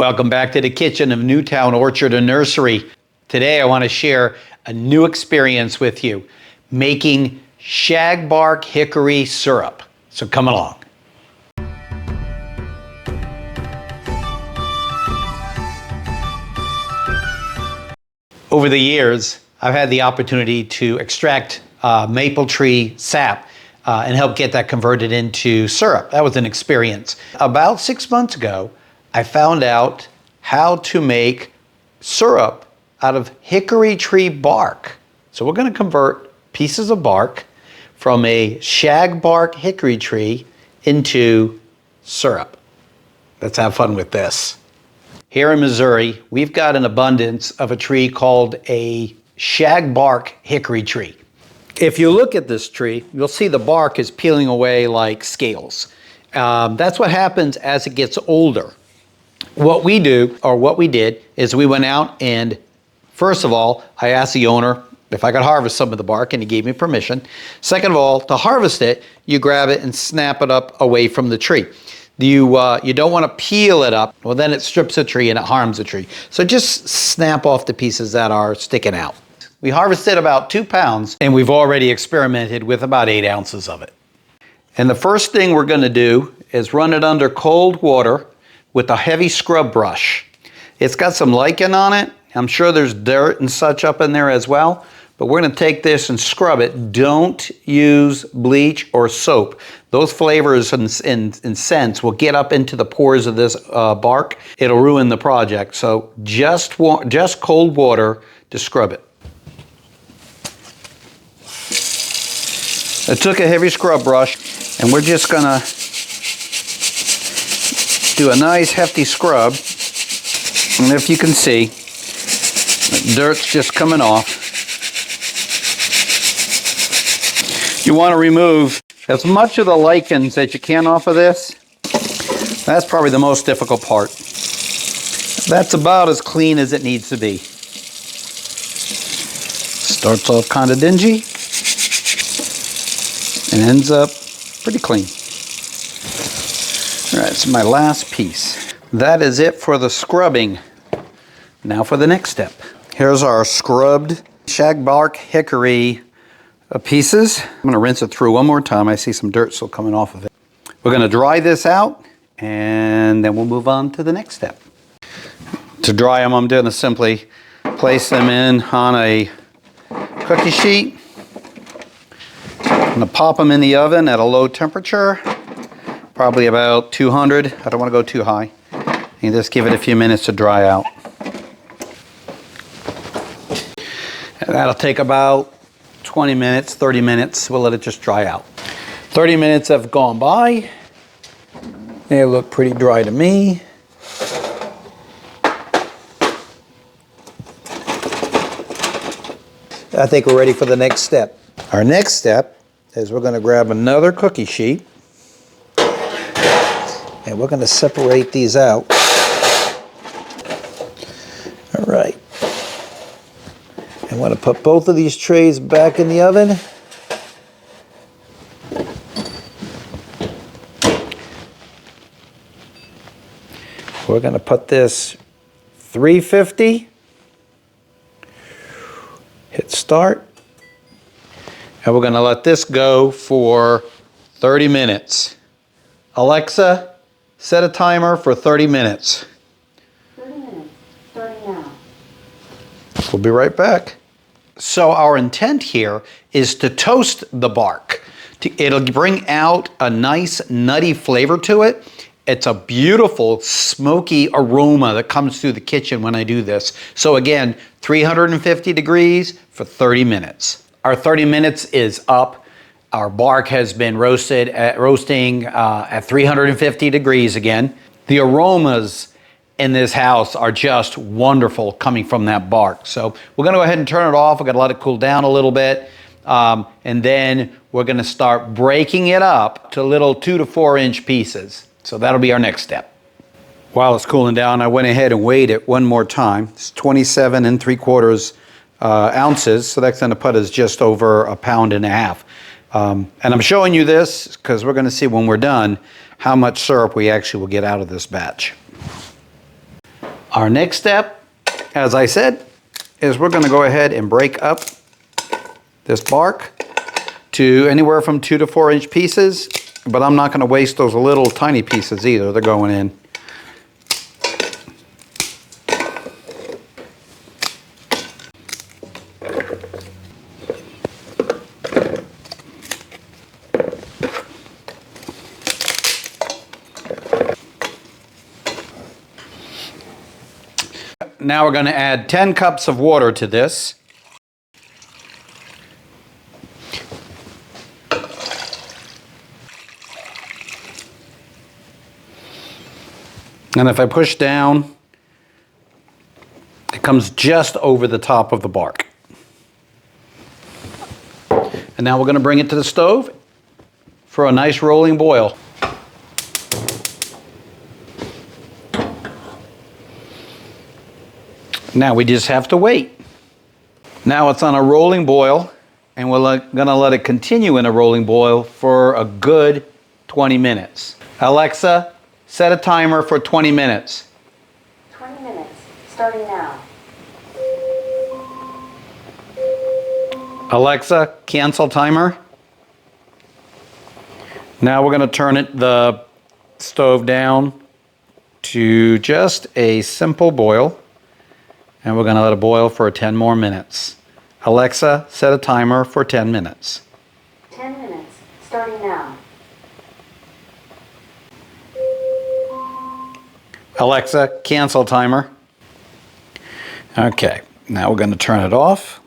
Welcome back to the kitchen of Newtown Orchard and Nursery. Today I want to share a new experience with you, making Shag Bark Hickory syrup. So come along. Over the years, I've had the opportunity to extract maple tree sap and help get that converted into syrup. That was an experience. About 6 months ago, I found out how to make syrup out of hickory tree bark. So we're going to convert pieces of bark from a shag bark hickory tree into syrup. Let's have fun with this. Here in Missouri, we've got an abundance of a tree called a shag bark hickory tree. If you look at this tree, you'll see the bark is peeling away like scales. That's what happens as it gets older. What we do, or what we did, is we went out and, first of all, I asked the owner if I could harvest some of the bark, and he gave me permission. Second of all, to harvest it, you grab it and snap it up away from the tree. You don't want to peel it up, well then it strips the tree and it harms the tree. So just snap off the pieces that are sticking out. We harvested about 2 pounds, and we've already experimented with about 8 ounces of it. And the first thing we're going to do is run it under cold water with a heavy scrub brush. It's got some lichen on it. I'm sure there's dirt and such up in there as well, but we're going to take this and scrub it. Don't use bleach or soap. Those flavors and scents will get up into the pores of this bark. It'll ruin the project. So just cold water to scrub it. I took a heavy scrub brush, and we're just gonna do a nice hefty scrub. And if you can see, the dirt's just coming off. You want to remove as much of the lichens that you can off of this. That's probably the most difficult part. That's about as clean as it needs to be. Starts off kind of dingy and ends up pretty clean. All right, so my last piece. That is it for the scrubbing. Now for the next step. Here's our scrubbed shag bark hickory pieces. I'm going to rinse it through one more time. I see some dirt still coming off of it. We're going to dry this out, and then we'll move on to the next step. To dry them, I'm going to simply place them in on a cookie sheet. I'm going to pop them in the oven at a low temperature, probably about 200. I don't want to go too high. And just give it a few minutes to dry out. And that'll take about 20 minutes, 30 minutes. We'll let it just dry out. 30 minutes have gone by. They look pretty dry to me. I think we're ready for the next step. Our next step is we're going to grab another cookie sheet, and we're going to separate these out. All right. I want to put both of these trays back in the oven. We're going to put this 350. Hit start. And we're going to let this go for 30 minutes. Alexa, set a timer for 30 minutes. 30 minutes, starting now. We'll be right back. So our intent here is to toast the bark. It'll bring out a nice nutty flavor to it. It's a beautiful smoky aroma that comes through the kitchen when I do this. So again, 350 degrees for 30 minutes. Our 30 minutes is up. Our bark has been roasting at 350 degrees again. The aromas in this house are just wonderful coming from that bark. So we're going to go ahead and turn it off. We're going to let it cool down a little bit. And then we're going to start breaking it up to little 2 to 4 inch pieces. So that'll be our next step. While it's cooling down, I went ahead and weighed it one more time. It's 27 3/4 ounces. So that's going to put us just over 1.5 pounds. And I'm showing you this because we're going to see when we're done how much syrup we actually will get out of this batch. Our next step, as I said, is we're going to go ahead and break up this bark to anywhere from 2 to 4 inch pieces, but I'm not going to waste those little tiny pieces either. They're going in. Now we're going to add 10 cups of water to this. And if I push down, it comes just over the top of the bark. And now we're going to bring it to the stove for a nice rolling boil. Now we just have to wait. Now it's on a rolling boil, and we're going to let it continue in a rolling boil for a good 20 minutes. Alexa, set a timer for 20 minutes. 20 minutes, starting now. Alexa, cancel timer. Now we're going to turn the stove down to just a simple boil. And we're going to let it boil for 10 more minutes. Alexa, set a timer for 10 minutes. 10 minutes, starting now. Alexa, cancel timer. Okay, now we're going to turn it off.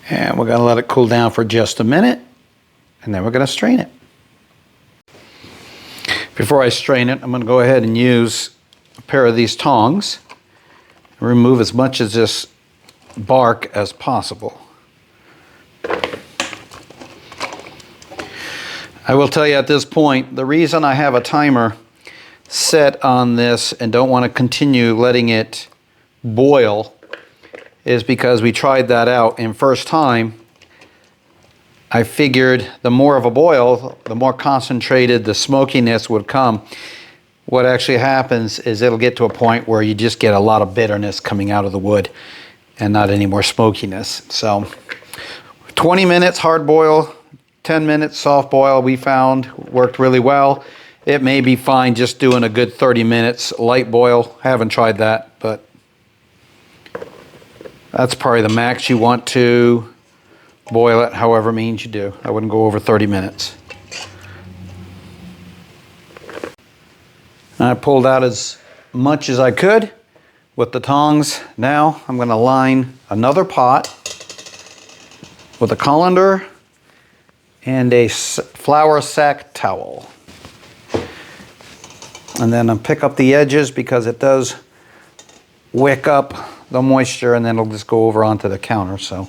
And we're going to let it cool down for just a minute. And then we're going to strain it. Before I strain it, I'm going to go ahead and use a pair of these tongs and remove as much of this bark as possible. I will tell you at this point, the reason I have a timer set on this and don't want to continue letting it boil is because we tried that out, and first time I figured the more of a boil, the more concentrated the smokiness would come. What actually happens is it'll get to a point where you just get a lot of bitterness coming out of the wood and not any more smokiness. So 20 minutes hard boil, 10 minutes soft boil we found worked really well. It may be fine just doing a good 30 minutes light boil. Haven't tried that, but that's probably the max you want to boil it, however means you do. I wouldn't go over 30 minutes. I pulled out as much as I could with the tongs. Now I'm going to line another pot with a colander and a flour sack towel. And then I'll pick up the edges because it does wick up the moisture, and then it'll just go over onto the counter. So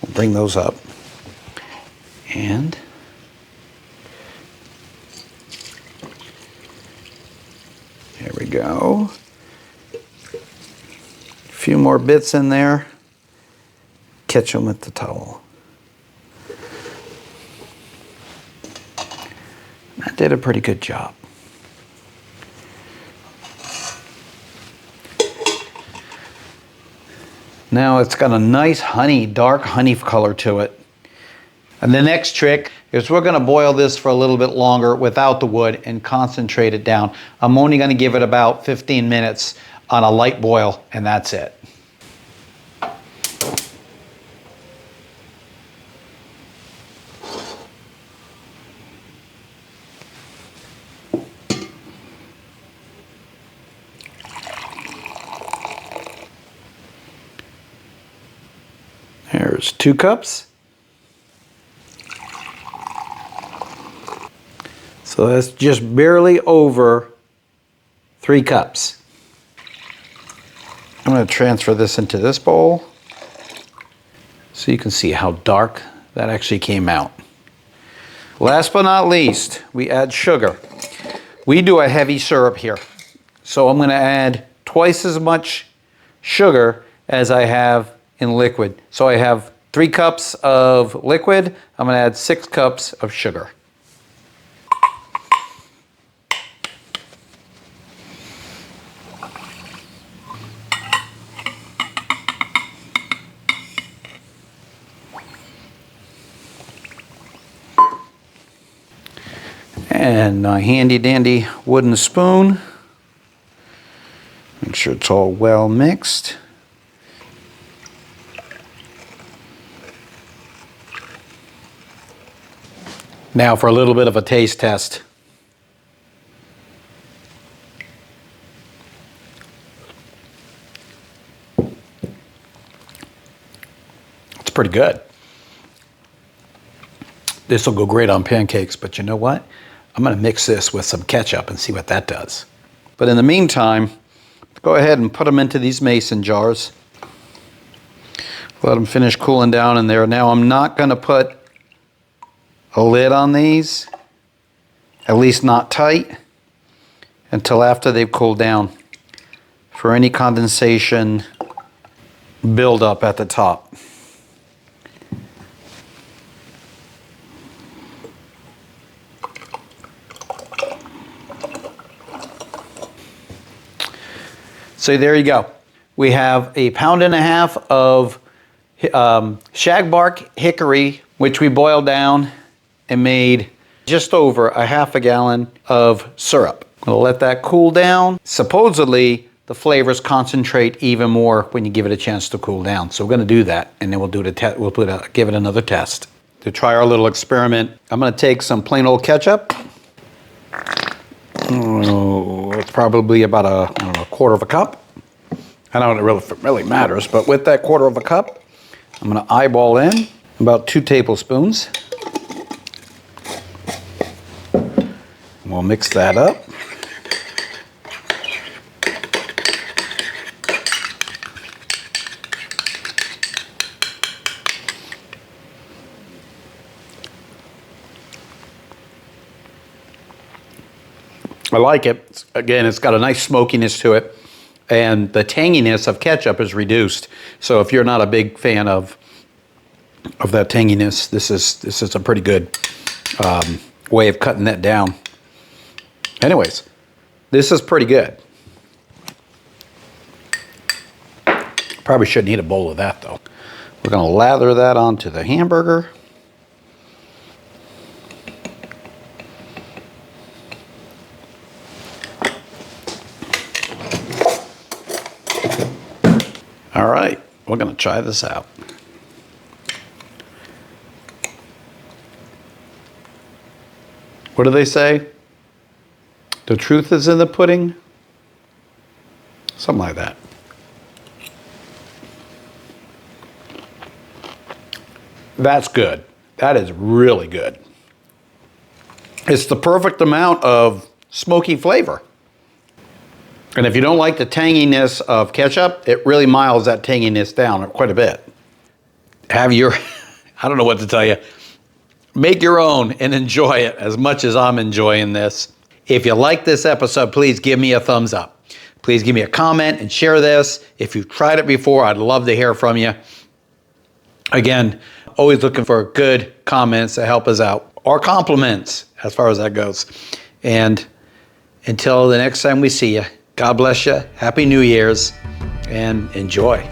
we'll bring those up. And there we go. A few more bits in there. Catch them with the towel. That did a pretty good job. Now it's got a nice dark honey color to it. And the next trick is we're going to boil this for a little bit longer without the wood and concentrate it down. I'm only going to give it about 15 minutes on a light boil, and that's it. There's 2 cups. So that's just barely over 3 cups. I'm going to transfer this into this bowl so you can see how dark that actually came out. Last but not least, we add sugar. We do a heavy syrup here, so I'm going to add twice as much sugar as I have in liquid. So I have 3 cups of liquid. I'm going to add 6 cups of sugar. And my handy dandy wooden spoon. Make sure it's all well mixed. Now for a little bit of a taste test. It's pretty good. This will go great on pancakes, but you know what? I'm gonna mix this with some ketchup and see what that does. But in the meantime, go ahead and put them into these mason jars. Let them finish cooling down in there. Now I'm not gonna put a lid on these, at least not tight, until after they've cooled down for any condensation buildup at the top. So there you go. We have 1.5 pounds of Shag Bark Hickory, which we boiled down and made just over 1/2 gallon of syrup. We'll let that cool down. Supposedly, the flavors concentrate even more when you give it a chance to cool down. So we're going to do that, and then we'll do give it another test. To try our little experiment, I'm going to take some plain old ketchup. Oh, it's probably about a 1/4 cup. I don't know if it really matters, but with that 1/4 cup, I'm going to eyeball in about 2 tablespoons. We'll mix that up. I like it. Again, it's got a nice smokiness to it, and the tanginess of ketchup is reduced. So if you're not a big fan of that tanginess, this is a pretty good way of cutting that down. Anyways, this is pretty good. Probably shouldn't eat a bowl of that though. We're going to lather that onto the hamburger. All right, we're going to try this out. What do they say? The truth is in the pudding? Something like that. That's good. That is really good. It's the perfect amount of smoky flavor. And if you don't like the tanginess of ketchup, it really miles that tanginess down quite a bit. Have your, I don't know what to tell you. Make your own and enjoy it as much as I'm enjoying this. If you like this episode, please give me a thumbs up. Please give me a comment and share this. If you've tried it before, I'd love to hear from you. Again, always looking for good comments to help us out, or compliments as far as that goes. And until the next time we see you, God bless you, Happy New Year's, and enjoy.